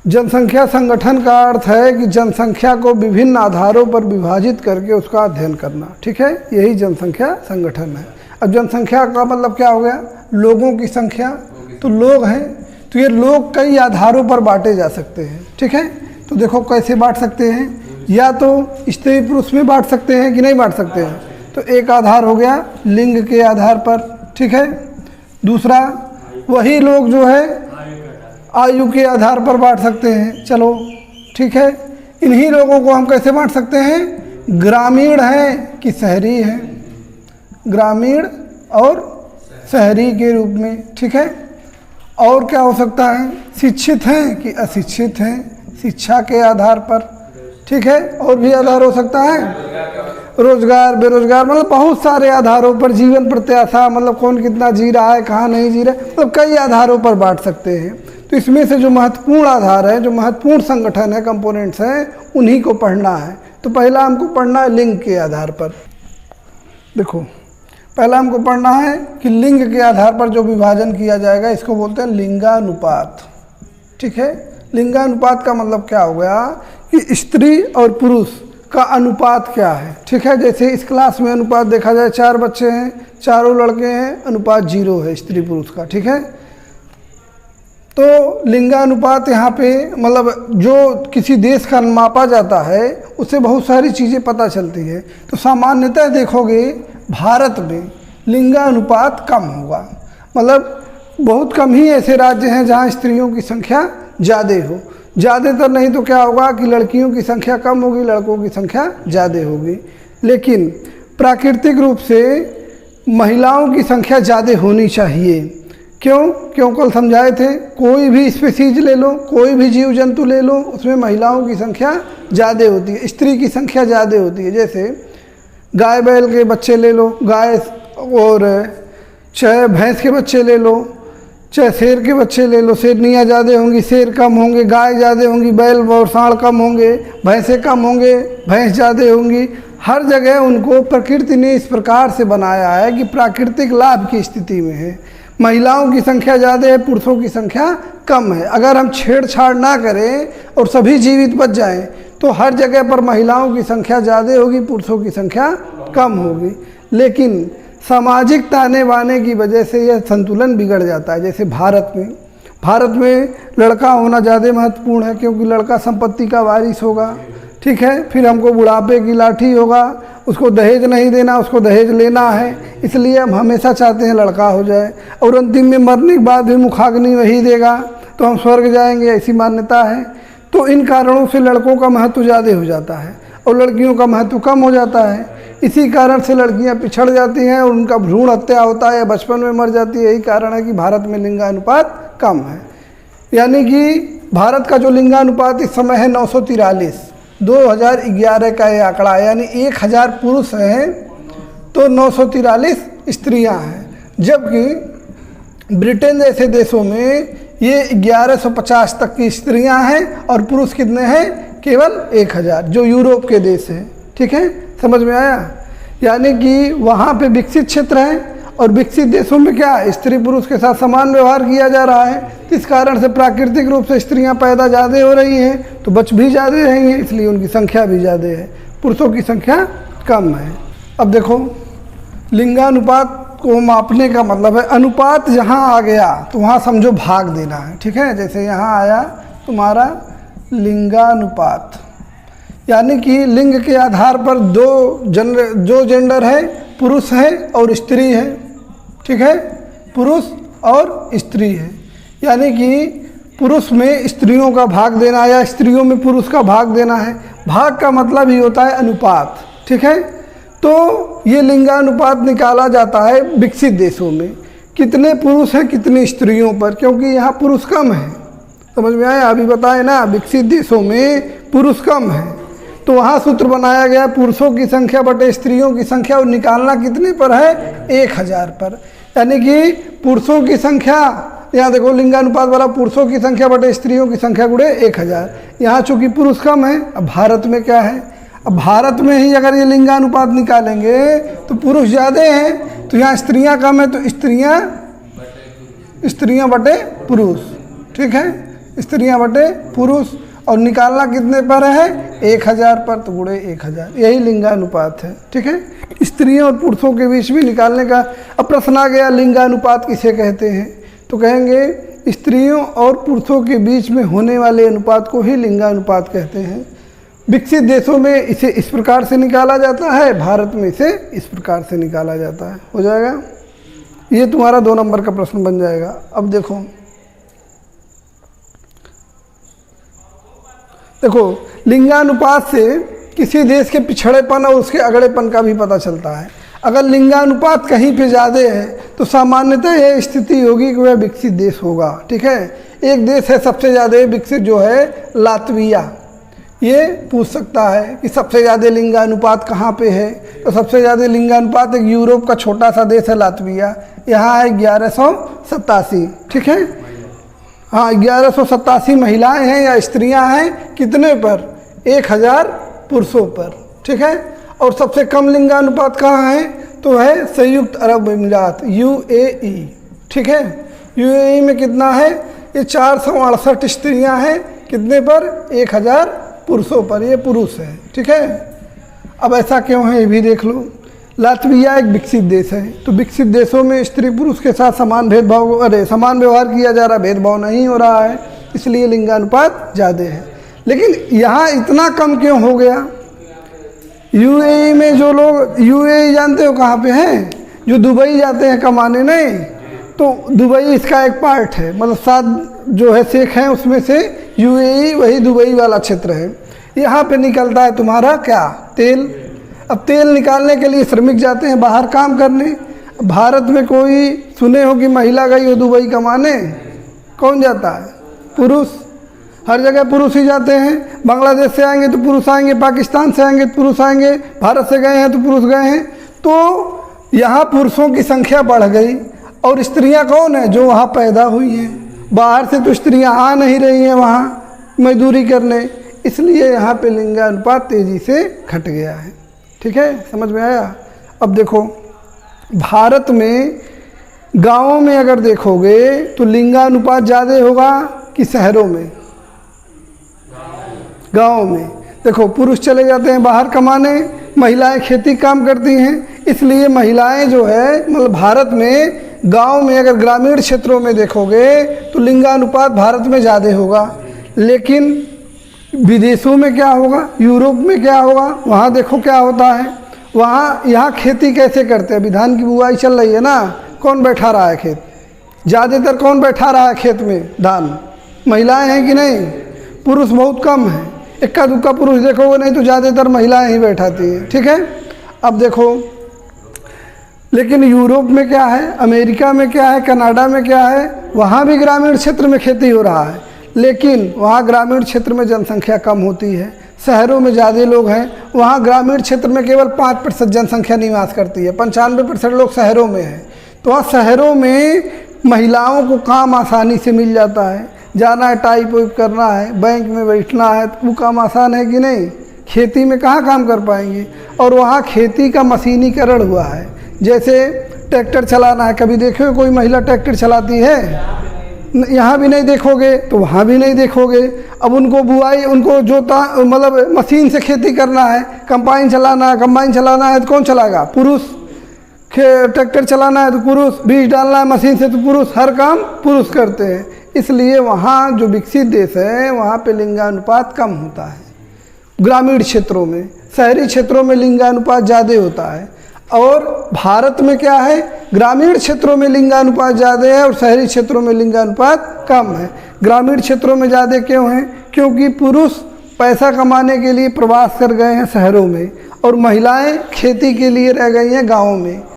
जनसंख्या संगठन का अर्थ है कि जनसंख्या को विभिन्न आधारों पर विभाजित करके उसका अध्ययन करना, ठीक है, यही जनसंख्या संगठन है। अब जनसंख्या का मतलब क्या हो गया, लोगों की संख्या, तो लोग हैं, तो ये लोग कई आधारों पर बांटे जा सकते हैं, ठीक है। तो देखो कैसे बांट सकते हैं, या तो स्त्री पुरुष में बांट सकते हैं कि नहीं बांट सकते हैं, तो एक आधार हो गया लिंग के आधार पर, ठीक है। दूसरा वही लोग जो है आयु के आधार पर बांट सकते हैं, चलो ठीक है। इन्हीं लोगों को हम कैसे बांट सकते हैं, ग्रामीण हैं कि शहरी हैं, ग्रामीण और शहरी के रूप में, ठीक है। और क्या हो सकता है, शिक्षित हैं कि अशिक्षित हैं, शिक्षा के आधार पर, ठीक है। और भी आधार हो सकता है, रोजगार बेरोजगार, मतलब बहुत सारे आधारों पर, जीवन प्रत्याशा, मतलब कौन कितना जी रहा है, कहाँ नहीं जी रहा है, मतलब कई आधारों पर बांट सकते हैं। तो इसमें से जो महत्वपूर्ण आधार है, जो महत्वपूर्ण संगठन है, कंपोनेंट्स हैं, उन्हीं को पढ़ना है। तो पहला हमको पढ़ना है लिंग के आधार पर। देखो पहला हमको पढ़ना है कि लिंग के आधार पर जो विभाजन किया जाएगा इसको बोलते हैं लिंगानुपात, ठीक है। लिंगानुपात का मतलब क्या हो गया कि स्त्री और पुरुष का अनुपात क्या है, ठीक है। जैसे इस क्लास में अनुपात देखा जाए, 4 बच्चे हैं, चारों लड़के हैं, अनुपात 0 है स्त्री पुरुष का, ठीक है। तो लिंगानुपात यहाँ पे मतलब जो किसी देश का मापा जाता है उससे बहुत सारी चीज़ें पता चलती है। तो सामान्यतः देखोगे भारत में लिंगानुपात कम होगा, मतलब बहुत कम ही ऐसे राज्य हैं जहाँ स्त्रियों की संख्या ज़्यादा हो। ज़्यादातर नहीं तो क्या होगा कि लड़कियों की संख्या कम होगी, लड़कों की संख्या ज़्यादा होगी। लेकिन प्राकृतिक रूप से महिलाओं की संख्या ज़्यादा होनी चाहिए। क्यों कल समझाए थे, कोई भी स्पीसीज ले लो, कोई भी जीव जंतु ले लो, उसमें महिलाओं की संख्या ज़्यादा होती है, स्त्री की संख्या ज़्यादा होती है। जैसे गाय बैल के बच्चे ले लो, गाय और चाहे भैंस के बच्चे ले लो, चाहे शेर के बच्चे ले लो, शेरनियाँ ज़्यादा होंगी, शेर कम होंगे, गाय ज़्यादा होंगी, बैल और सांड कम होंगे, भैंसें कम होंगे, भैंस ज़्यादा होंगी। हर जगह उनको प्रकृति ने इस प्रकार से बनाया है कि प्राकृतिक लाभ की स्थिति में है। महिलाओं की संख्या ज़्यादा है, पुरुषों की संख्या कम है। अगर हम छेड़छाड़ ना करें और सभी जीवित बच जाएं तो हर जगह पर महिलाओं की संख्या ज़्यादा होगी, पुरुषों की संख्या कम होगी। लेकिन सामाजिक ताने बाने की वजह से यह संतुलन बिगड़ जाता है। जैसे भारत में लड़का होना ज़्यादा महत्वपूर्ण है, क्योंकि लड़का संपत्ति का वारिस होगा, ठीक है। फिर हमको बुढ़ापे की लाठी होगा, उसको दहेज नहीं देना, उसको दहेज लेना है, इसलिए हम हमेशा चाहते हैं लड़का हो जाए। और अंतिम में मरने के बाद भी मुखाग्नि वही देगा तो हम स्वर्ग जाएंगे, ऐसी मान्यता है। तो इन कारणों से लड़कों का महत्व ज़्यादा हो जाता है और लड़कियों का महत्व कम हो जाता है। इसी कारण से लड़कियां पिछड़ जाती हैं और उनका भ्रूण हत्या होता है या बचपन में मर जाती है। यही कारण है कि भारत में लिंगानुपात कम है। यानी कि भारत का जो लिंगानुपात इस समय है 943, 2011 का ये आंकड़ा है, यानी 1000 पुरुष हैं तो 943 स्त्रियां हैं। जबकि ब्रिटेन जैसे देशों में ये 1150 तक की स्त्रियां हैं और पुरुष कितने हैं, केवल 1000, जो यूरोप के देश हैं, ठीक है। समझ में आया, यानी कि वहाँ पे विकसित क्षेत्र है और विकसित देशों में क्या स्त्री पुरुष के साथ समान व्यवहार किया जा रहा है। इस कारण से प्राकृतिक रूप से स्त्रियां पैदा ज़्यादा हो रही हैं तो बच भी ज़्यादा रहेंगे, इसलिए उनकी संख्या भी ज़्यादा है, पुरुषों की संख्या कम है। अब देखो लिंगानुपात को मापने का मतलब है, अनुपात जहाँ आ गया तो वहाँ समझो भाग देना है, ठीक है। जैसे यहाँ आया तुम्हारा लिंगानुपात, यानी कि लिंग के आधार पर जो जेंडर है पुरुष है और स्त्री है, ठीक है, पुरुष और स्त्री है। यानी कि पुरुष में स्त्रियों का भाग देना या स्त्रियों में पुरुष का भाग देना है। भाग का मतलब ही होता है अनुपात, ठीक है। तो ये लिंगानुपात निकाला जाता है विकसित देशों में, कितने पुरुष हैं कितनी स्त्रियों पर, क्योंकि यहाँ पुरुष कम है। समझ में आया, अभी बताए ना, विकसित देशों में पुरुष कम है तो वहाँ सूत्र बनाया गया पुरुषों की संख्या बटे स्त्रियों की संख्या, और निकालना कितने पर है, 1000 पर। यानी कि पुरुषों की संख्या, यहाँ देखो लिंगानुपात वाला, पुरुषों की संख्या बटे स्त्रियों की संख्या गुणे 1000। यहाँ चूँकि पुरुष कम है, अब भारत में क्या है, अब भारत में ही अगर ये लिंगानुपात निकालेंगे तो पुरुष ज़्यादा हैं, तो यहाँ स्त्रियाँ कम है तो स्त्रियाँ बटे पुरुष, ठीक है। स्त्रियां बटे पुरुष, और निकालना कितने पर है 1000 पर, तो गुणे 1000, यही लिंगानुपात है। ठीक है, स्त्रियों और पुरुषों के बीच भी निकालने का। अब प्रश्न आ गया लिंगानुपात किसे कहते हैं, तो कहेंगे स्त्रियों और पुरुषों के बीच में होने वाले अनुपात को ही लिंगानुपात कहते हैं। विकसित देशों में इसे इस प्रकार से निकाला जाता है, भारत में इसे इस प्रकार से निकाला जाता है। हो जाएगा, ये तुम्हारा 2 नंबर का प्रश्न बन जाएगा। अब देखो लिंगानुपात से किसी देश के पिछड़ेपन और उसके अगड़ेपन का भी पता चलता है। अगर लिंगानुपात कहीं पे ज़्यादा है तो सामान्यतः यह स्थिति होगी कि वह विकसित देश होगा। ठीक है, एक देश है सबसे ज़्यादा विकसित जो है लातविया, ये पूछ सकता है कि सबसे ज़्यादा लिंगानुपात कहाँ पे है, तो सबसे ज़्यादा लिंगानुपात एक यूरोप का छोटा सा देश है लातविया, यहाँ है 1187। ठीक है, हाँ 1187 महिलाएं हैं या स्त्रियां हैं, कितने पर 1000 पुरुषों पर। ठीक है, और सबसे कम लिंगानुपात कहाँ है, तो है संयुक्त अरब अमीरात UAE। ठीक है, UAE में कितना है, ये 468 स्त्रियां हैं, कितने पर 1000 पुरुषों पर, ये पुरुष है। ठीक है, अब ऐसा क्यों है ये भी देख लो। लातविया एक विकसित देश है, तो विकसित देशों में स्त्री पुरुष के साथ समान समान व्यवहार किया जा रहा है, भेदभाव नहीं हो रहा है, इसलिए लिंगानुपात ज़्यादा है। लेकिन यहाँ इतना कम क्यों हो गया। UAE में जो लोग, UAE जानते हो कहाँ पे हैं, जो दुबई जाते हैं कमाने, नहीं तो दुबई इसका एक पार्ट है, मतलब 7 जो है शेख हैं उसमें से UAE वही दुबई वाला क्षेत्र है। यहाँ पे निकलता है तुम्हारा क्या, तेल। अब तेल निकालने के लिए श्रमिक जाते हैं बाहर काम करने। भारत में कोई सुने हो कि महिला गई हो दुबई कमाने, कौन जाता है, पुरुष। हर जगह पुरुष ही जाते हैं, बांग्लादेश से आएंगे तो पुरुष आएंगे, पाकिस्तान से आएंगे तो पुरुष आएंगे, भारत से गए हैं तो पुरुष गए हैं। तो यहाँ पुरुषों की संख्या बढ़ गई, और स्त्रियाँ कौन है, जो वहाँ पैदा हुई हैं। बाहर से तो स्त्रियाँ आ नहीं रही हैं वहाँ मजदूरी करने, इसलिए यहाँ पे लिंगानुपात तेज़ी से घट गया है। ठीक है, समझ में आया। अब देखो भारत में गाँवों में अगर देखोगे तो लिंगानुपात ज़्यादा होगा कि शहरों में। गाँव में देखो पुरुष चले जाते हैं बाहर कमाने, महिलाएं खेती काम करती हैं, इसलिए महिलाएं जो है मतलब भारत में गांव में अगर ग्रामीण क्षेत्रों में देखोगे तो लिंगानुपात भारत में ज़्यादा होगा। लेकिन विदेशों में क्या होगा, यूरोप में क्या होगा, वहाँ देखो क्या होता है। वहाँ यहाँ खेती कैसे करते हैं, अभी धान की बुआई चल रही है ना, कौन बैठा रहा है खेत, ज़्यादातर कौन बैठा रहा है खेत में, धान, महिलाएं हैं कि नहीं, पुरुष बहुत कम है। इक्का दुक्का पुरुष देखोगे, नहीं तो ज़्यादातर महिलाएं ही बैठाती हैं। ठीक है, अब देखो लेकिन यूरोप में क्या है, अमेरिका में क्या है, कनाडा में क्या है, वहाँ भी ग्रामीण क्षेत्र में खेती हो रहा है, लेकिन वहाँ ग्रामीण क्षेत्र में जनसंख्या कम होती है, शहरों में ज़्यादा लोग हैं। वहाँ ग्रामीण क्षेत्र में केवल 5% जनसंख्या निवास करती है, 95% लोग शहरों में हैं। तो वहाँ शहरों में महिलाओं को काम आसानी से मिल जाता है, जाना है, टाइप वाइप करना है, बैंक में बैठना है, तो वो काम आसान है कि नहीं। खेती में कहाँ काम कर पाएंगे। और वहाँ खेती का मशीनीकरण हुआ है, जैसे ट्रैक्टर चलाना है, कभी देखो कोई महिला ट्रैक्टर चलाती है, यहाँ भी नहीं देखोगे तो वहाँ भी नहीं देखोगे। अब उनको बुआई, उनको जोता, मतलब मशीन से खेती करना है, कंबाइन चलाना है तो कौन चलाएगा, पुरुष। ट्रैक्टर चलाना है तो पुरुष, बीज डालना है मशीन से तो पुरुष, हर काम पुरुष करते हैं। इसलिए वहाँ जो विकसित देश है वहाँ पे लिंगानुपात कम होता है ग्रामीण क्षेत्रों में। शहरी क्षेत्रों में लिंगानुपात ज़्यादा होता है। और भारत में क्या है, ग्रामीण क्षेत्रों में लिंगानुपात ज़्यादा है और शहरी क्षेत्रों में लिंगानुपात कम है। ग्रामीण क्षेत्रों में ज़्यादा क्यों है, क्योंकि पुरुष पैसा कमाने के लिए प्रवास कर गए हैं शहरों में, और महिलाएं खेती के लिए रह गई हैं गाँवों में।